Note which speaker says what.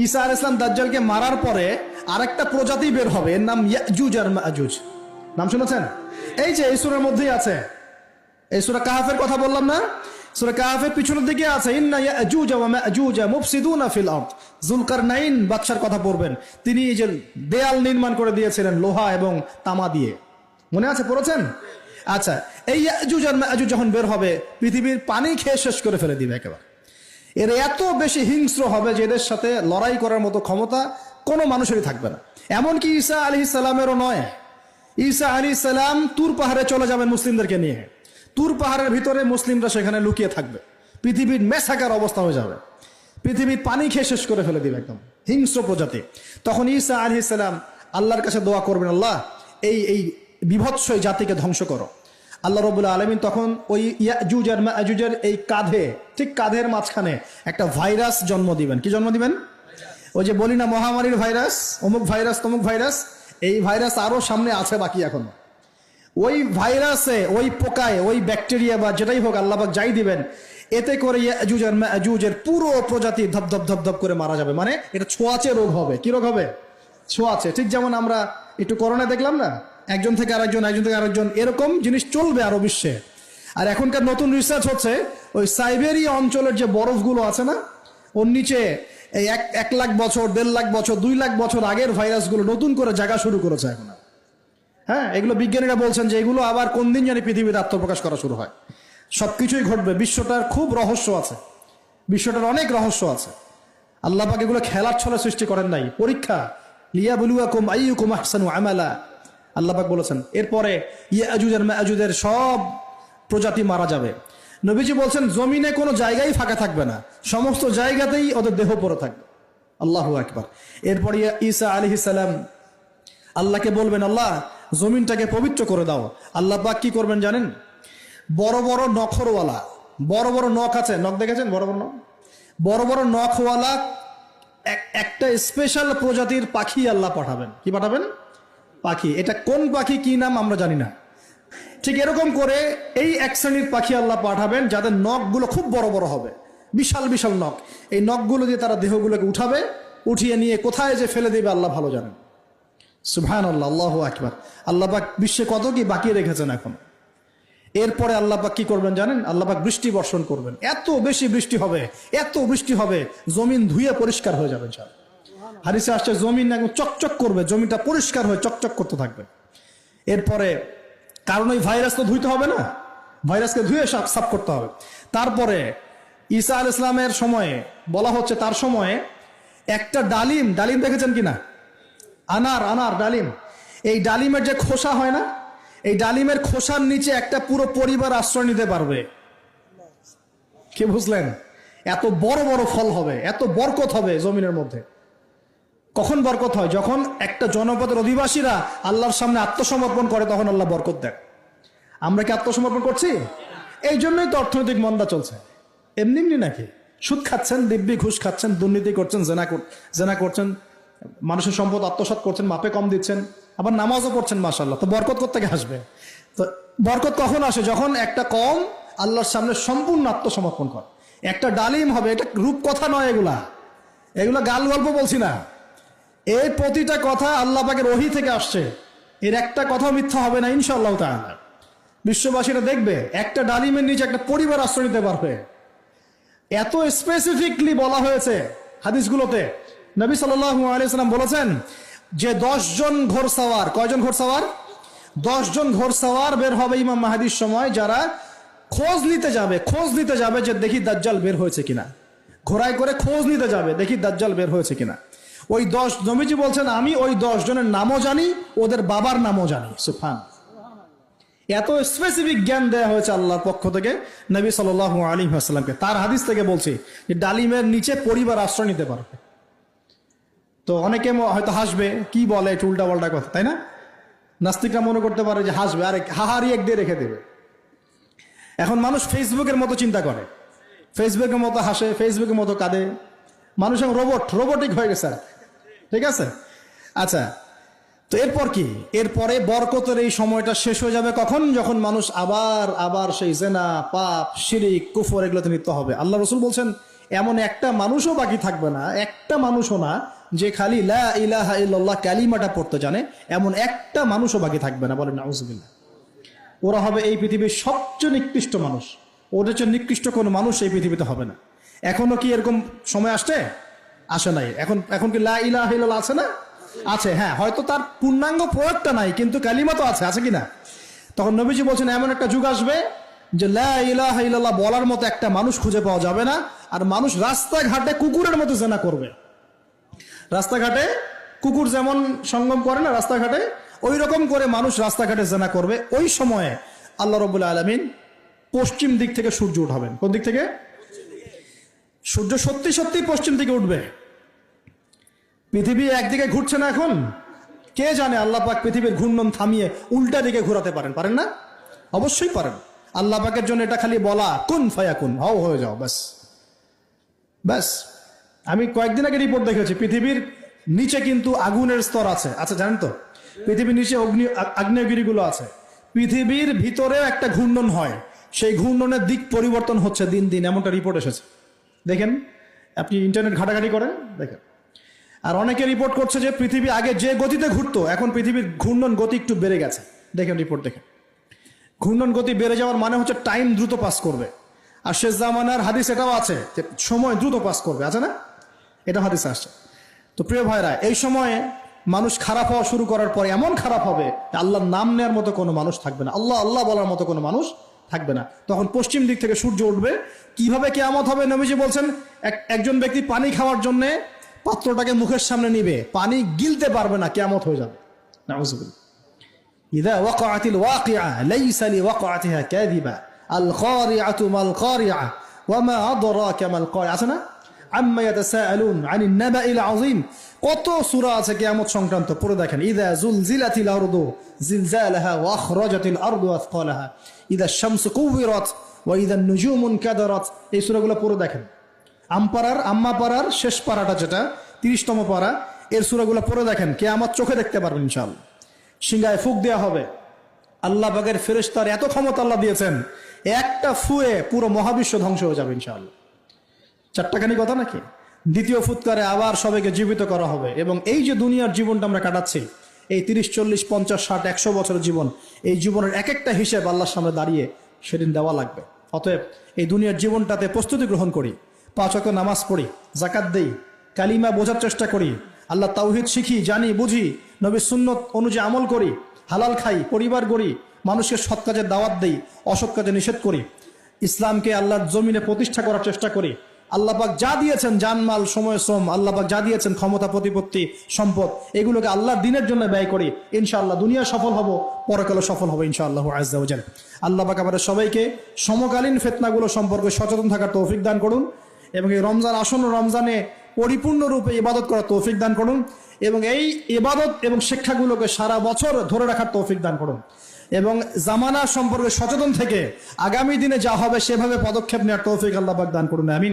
Speaker 1: ঈসা আলাইহিস সালাম দাজ্জালকে মারার পরে আরেকটা প্রজাতি বের হবে, এর নাম ইয়াজুজ আর মাজুজ। নাম শুনেছেন? এই যে এই সূরার মধ্যেই আছে, এই সূরা কাহফের কথা বললাম না, সূরা কাহফের পিছনের দিকে আছে ইন্না ইয়াজুজ ওয়া মাজুজ মুফসিদুনা ফিল আরদ। যুলকারনাইন বাদশার কথা পড়বেন, তিনি এই যে দেয়াল নির্মাণ করে দিয়েছিলেন লোহা এবং তামা দিয়ে, মনে আছে, পড়েছেন? আচ্ছা, এই ইয়াজুজ আর মাজুজ যখন বের হবে পৃথিবীর পানি খেয়ে শেষ করে ফেলে দিবে একেবারে। এর এত বেশি হিংস্র হবে যে এদের সাথে লড়াই করার মতো ক্ষমতা কোনো মানুষেরই থাকবে না। এমনকি ঈসা আলাইহিস সালামেরও নয়। ঈসা আলাইহিস সালাম তুর পাহাড়ে চলে যাবেন মুসলিমদেরকে নিয়ে, তুর পাহাড়ের ভিতরে মুসলিমরা সেখানে লুকিয়ে থাকবে, পৃথিবীর মেসাকার অবস্থা হয়ে যাবে, পৃথিবীর পানি খেয়ে শেষ করে ফেলে দিবে, একদম হিংস্র প্রজাতি। তখন ঈসা আলাইহিস সালাম আল্লাহর কাছে দোয়া করবেন, আল্লাহ এই বিভৎস এই জাতিকে ধ্বংস করো। আল্লাহ রাব্বুল আলামিন তখন ওই ইয়াজুজ আর মাজুজের এই কাঁধে, ঠিক কাঁধের মাঝখানে একটা ভাইরাস জন্ম দিবেন। কি জন্ম দিবেন? ওই যে বলি না মহামারীর ভাইরাস, অমুক ভাইরাস তমুক ভাইরাস, এই ভাইরাস আরো সামনে আছে বাকি এখনো। ওই ভাইরাসে, ওই পোকায়, ওই ব্যাকটেরিয়া বা যেটাই হোক আল্লাহ পাক যাই দিবেন, এতে করে ইয়াজুজ আর মাজুজের পুরো প্রজাতি ধপ ধপ ধপ ধপ করে মারা যাবে। মানে এটা ছোঁয়াচে রোগ হবে। কি রোগ হবে? ছোঁয়াচে। ঠিক যেমন আমরা একটু করোনা দেখলাম না, একজন থেকে আরেকজন, একজন থেকে আরেকজন, এরকম জিনিস চলবে আরো বিশ্বে। আর এখনকার নতুন রিসার্চ হচ্ছে ওই সাইবেরিয়া অঞ্চলের যে বরফগুলো আছে না, ওর নিচে এই 1 লাখ বছর, 1.5 লাখ বছর, 2 লাখ বছর আগের ভাইরাসগুলো নতুন করে জায়গা শুরু করেছে এখন। হ্যাঁ, এগুলো বিজ্ঞানীরা বলছেন যে এগুলো আবার কোন দিন জানি পৃথিবীতে আত্মপ্রকাশ করা শুরু হয়। সবকিছুই ঘটবে। বিশ্বটার খুব রহস্য আছে, বিশ্বটার অনেক রহস্য আছে। আল্লাহ পাক এগুলো খেলার ছলে সৃষ্টি করেন নাই, পরীক্ষা। লিয়াবলুয়াকুম আইয়ুকুম আহসানু আমালা, আল্লাহ পাক বলেছেন। এরপরে ইয়াজুজ আর মাজুজের সব প্রজাতি মারা যাবে। নবীজি বলছেন জমিনে কোনো জায়গায় ফাঁকা থাকবে না, সমস্ত জায়গাতেই ওদের দেহ পড়ে থাকবে। আল্লাহু আকবার। এরপরে ঈসা আলাইহিস সালাম আল্লাহকে বলবেন, আল্লাহ জমিনটাকে পবিত্র করে দাও। আল্লাহ পাক কি করবেন জানেন? বড় বড় নখরওয়ালা, বড় বড় নখ আছে, নখ দেখেছেন? বড় বড় নখ, বড় বড় নখওয়ালা একটা স্পেশাল প্রজাতির পাখি আল্লাহ পাঠাবেন। কি পাঠাবেন? পাখি। এটা কোন পাখি, কি নাম আমরা জানি না। ঠিক এরকম করে এই এক শ্রেণীর পাখি আল্লাহ পাঠাবেন যাদের নখগুলো খুব বড় বড় হবে, বিশাল বিশাল নখ। এই নখগুলো দিয়ে তারা দেহগুলোকে উঠাবে, উঠিয়ে নিয়ে কোথায় যে ফেলে দেবে আল্লাহ ভালো জানেন। সুবহানাল্লাহ, আল্লাহু আকবার। আল্লাহ পাক বিশ্বে কত কি বাকি রেখেছেন এখন। এরপরে আল্লাহ পাক কি করবেন জানেন? আল্লাহ পাক বৃষ্টি বর্ষণ করবেন। এত বেশি বৃষ্টি হবে, এত বৃষ্টি হবে, জমিন ধুয়ে পরিষ্কার হয়ে যাবে। হাদিসে আসছে জমিন একদম চকচক করবে, জমিটা পরিষ্কার হয়ে চকচক করতে থাকবে। এরপরে কারণ ওই ভাইরাস তো ধুইতে হবে না, ভাইরাসকে ধুয়ে সাফ করতে হবে। তারপরে ঈসা আলাইহিস সালামের সময়ে বলা হচ্ছে, তার সময়ে একটা ডালিম, ডালিম দেখেছেন কিনা? আনার ডালিম, এই ডালিমের যে খোসা হয় না, এই ডালিমের খোসার নিচে একটা পুরো পরিবার আশ্রয় নিতে পারবে। কি বুঝলেন? এত বড় বড় ফল হবে, এত বরকত হবে জমিনের মধ্যে। কখন বরকত হয়? যখন একটা জনপদের অধিবাসীরা আল্লাহর সামনে আত্মসমর্পণ করে, তখন আল্লাহ বরকত দেয়। আমরা কি আত্মসমর্পণ করছি? এই জন্যই তো অর্থনৈতিক মন্দা চলছে। এমনি এমনি নাকি? সুদ খাচ্ছেন, দিব্যি ঘুষ খাচ্ছেন, দুর্নীতি করছেন, জেনা করছেন, মানুষের সম্পদ আত্মসাৎ করছেন, মাপে কম দিচ্ছেন, আবার নামাজও পড়ছেন, মাশাআল্লাহ। তো বরকত কোত্থেকে আসবে? তো বরকত কখন আসে? যখন একটা কম আল্লাহর সামনে সম্পূর্ণ আত্মসমর্পণ করে। একটা ডালিম হবে, এটা রূপকথা নয়, এগুলা গাল গল্প বলছি না। এই প্রতিটা কথা আল্লাহ পাকের ওহী থেকে আসছে, এর একটা কথা মিথ্যা হবে না ইনশাআল্লাহ তাআলা। বিশ্ববাসীরা দেখবে একটা ডালিমের নিচে একটা পরিবার আশ্রয় নিতে পারবে। এত স্পেসিফিকলি বলা হয়েছে হাদিসগুলোতে। নবী সাল্লাল্লাহু আলাইহি ওয়াসাল্লাম বলেছেন যে 10 জন ঘোড়সওয়ার, কয়জন ঘোড়সওয়ার? 10 জন ঘোড়সওয়ার বের হবে ইমাম মাহদীর সময়, যারা খোঁজ নিতে যাবে যে দেখি দাজ্জাল বের হয়েছে কিনা। ঘোড়ায় করে খোঁজ নিতে যাবে, দেখি দাজ্জাল বের হয়েছে কিনা। ওই 10, নবীজি বলছেন আমি ওই 10 জনের নামও জানি, ওদের বাবার নামও জানি। সুবহানাল্লাহ। এত স্পেসিফিক জ্ঞান দেয়া হয়েছে আল্লাহর পক্ষ থেকে নবী সাল্লাল্লাহু আলাইহি ওয়াসাল্লামকে। তার হাদিস থেকে বলছি যে ডালিমের নিচে পরিবার আশ্রয় নিতে পারবে। তো অনেকে হয়তো হাসবে, কি বলে একটু উল্টা পাল্টা কথা, তাই না? নাস্তিকরা মনে করতে পারে যে হাসবে, আর হাহারি এক দিয়ে রেখে দেবে। এখন মানুষ ফেসবুকের মতো চিন্তা করে, ফেসবুকের মতো হাসে, ফেসবুকের মতো কাঁদে। মানুষ এখন রোবটিক হয়ে গেছে। ঠিক আছে? আচ্ছা, তো এরপর কি? এরপরে বরকতের এই সময়টা শেষ হয়ে যাবে কখন? যখন মানুষ আবার সেই জেনা, পাপ, শিরিক, কুফর এগুলোতে লিপ্ত হবে। আল্লাহ রাসূল বলছেন এমন একটা মানুষও বাকি থাকবে না, একটা মানুষও না যে খালি লা ইলাহা ইল্লাল্লাহ কালিমাটা পড়তে জানে, এমন একটা মানুষও বাকি থাকবে না। বলেন নাউজুবিল্লাহ। ওরা হবে এই পৃথিবীর সবচেয়ে নিকৃষ্ট মানুষ। ওদের চেয়ে নিকৃষ্ট কোনো মানুষ এই পৃথিবীতে হবে না। এখনো কি এরকম সময় আসছে? আসে নাই। এখন কি লা ইলাহা ইল্লাল্লাহ আছে না? আছে। হ্যাঁ, হয়তো তার পূর্ণাঙ্গ প্রয়োগটা নাই, কিন্তু কালিমা তো আছে কি না? তখন নবীজি বলছেন এমন একটা যুগ আসবে যে লা ইলাহা ইল্লাল্লাহ বলার মতো একটা মানুষ খুঁজে পাওয়া যাবে না। আর মানুষ রাস্তাঘাটে কুকুরের মতো জেনা করবে। রাস্তাঘাটে কুকুর যেমন সঙ্গম করে না রাস্তাঘাটে, ওই রকম করে মানুষ রাস্তাঘাটে জেনা করবে। ওই সময়ে আল্লাহ রাব্বুল আলামিন পশ্চিম দিক থেকে সূর্য উঠাবেন। কোন দিক থেকে? সূর্য সত্যি সত্যি পশ্চিম দিকে উঠবে। পৃথিবী একদিকে ঘুরছে না এখন? কে জানে আল্লাহ পাক পৃথিবীর ঘূর্ণন থামিয়ে উল্টা দিকে ঘোরাতে পারেন না? অবশ্যই পারেন। আল্লাহ পাকের জন্য এটা খালি বলা, কুন ফায়াকুন, হও হয়ে যাও, ব্যাস ব্যাস। আমি কয়েকদিন আগে রিপোর্ট দেখেছি, পৃথিবীর নিচে কিন্তু আগুনের স্তর আছে। আচ্ছা, জানেন তো পৃথিবীর নিচে আগ্নেয়গিরিগুলো আছে। পৃথিবীর ভিতরে একটা ঘূর্ণন হয়, সেই ঘূর্ণনের দিক পরিবর্তন হচ্ছে দিন দিন, এমনটা রিপোর্ট এসেছে। দেখেন, আপনি ইন্টারনেট ঘাটাঘাটি করেন, দেখেন। আর অনেকে রিপোর্ট করছে যে পৃথিবী আগে যে গতিতে ঘুরতো, এখন পৃথিবীর ঘূর্ণন গতি একটু বেড়ে গেছে। দেখেন রিপোর্ট, দেখেন। ঘূর্ণন গতি বেড়ে যাওয়ার মানে হচ্ছে টাইম দ্রুত পাস করবে। আর শেষ জামানার হাদিস এটাও আছে যে সময় দ্রুত পাস করবে, আছে না? এটা হাদিসে আসছে। তো প্রিয় ভাইরা, এই সময়ে মানুষ খারাপ হওয়া শুরু করার পরে এমন খারাপ হবে আল্লাহর নাম নেওয়ার মতো কোনো মানুষ থাকবে না, আল্লাহ আল্লাহ বলার মতো কোনো মানুষ থাকবে না। তখন পশ্চিম দিক থেকে সূর্য উঠবে। কিভাবে কিয়ামত হবে? নবীজি বলছেন একজন ব্যক্তি পানি খাওয়ার জন্য পাত্রটাকে মুখের সামনে নিবে, পানি গিলতে পারবে না, কিয়ামত হয়ে যাবে। নাউযুবিল্লাহ। ইযা ওয়াকাআতিল ওয়াকিআ লাইসা লিওয়াকাআতিহা কাযিবা আল কারিআতু মাল কারিআ ওয়া মা আদরাকা মাল কারিআ। আছে না? আম্মা ইয়াতাসাআলুন আনিন নাবাইল আযীম। কত সূরা আছে কিয়ামত সংক্রান্ত, পড়ে দেখেন। ইযা যুলজিলাতিল আরদু জিলজালাহা ওয়া আখরাজাতিল আরদু আথকালাহা ইযা শামসু কুবিরাত ওয়া ইযা নুজুমু কাদারাত। এই সূরাগুলো পড়ে দেখেন। আম্মা পারার শেষ পারাটা, যেটা 30তম পারা, এর সূরাগুলো পড়ে দেখেন। কিয়ামত চোখে দেখতে পারবেন ইনশাআল্লাহ। সিংহায় ফুঁক দেওয়া হবে। আল্লাহ পাকের ফেরেশতার এত ক্ষমতা আল্লাহ দিয়েছেন, একটা ফুয়ে পুরো মহাবিশ্ব ধ্বংস হয়ে যাবে ইনশাআল্লাহ। চারটাখানি কথা নাকি? দ্বিতীয় ফুৎকারে আবার সবাইকে জীবিত করা হবে। এবং এই যে দুনিয়ার জীবনটা আমরা কাটাচ্ছি, এই 30, 40, 50, 60, 100 বছরের জীবন, এই জীবনের এক একটা হিসেব আল্লাহর সামনে দাঁড়িয়ে সেদিন দেওয়া লাগবে। অতএব এই দুনিয়ার জীবনটাতে প্রস্তুতি গ্রহণ করি, 5 ওয়াক্ত নামাজ পড়ি, যাকাত দেই, কালিমা বোঝার চেষ্টা করি, আল্লাহ তাওহীদ শিখি, জানি, বুঝি, নবীর সুন্নত অনুযায়ী আমল করি, হালাল খাই, পরিবার গড়ি, মানুষকে সৎ কাজের দাওয়াত দেই, অসৎ কাজে নিষেধ করি, ইসলামকে আল্লাহর জমিনে প্রতিষ্ঠা করার চেষ্টা করি। আল্লাহ পাক যা দিয়েছেন, জানমাল, সময়, শ্রম, আল্লাহ পাক যা দিয়েছেন, ক্ষমতা, প্রতিপত্তি, সম্পদ, এগুলোকে আল্লাহর দ্বীনের জন্য ব্যয় করি। ইনশাআল্লাহ দুনিয়া সফল হব, পরকালে সফল হবে ইনশাআল্লাহ আযজা ওয়া জাল। আল্লাহ পাক আমাদের সবাইকে সমকালীন ফিতনাগুলো সম্পর্কে সচেতন থাকার তৌফিক দান করুন, এবং এই রমজান, আসন্ন রমজানে পরিপূর্ণরূপে ইবাদত করার তৌফিক দান করুন, এবং এই ইবাদত এবং শিক্ষাগুলোকে সারা বছর ধরে রাখার তৌফিক দান করুন, এবং জামানা সম্পর্কে সচেতন থেকে আগামী দিনে যা হবে সেভাবে পদক্ষেপ নেওয়ার তৌফিক আল্লাহ পাক দান করুন। আমিন।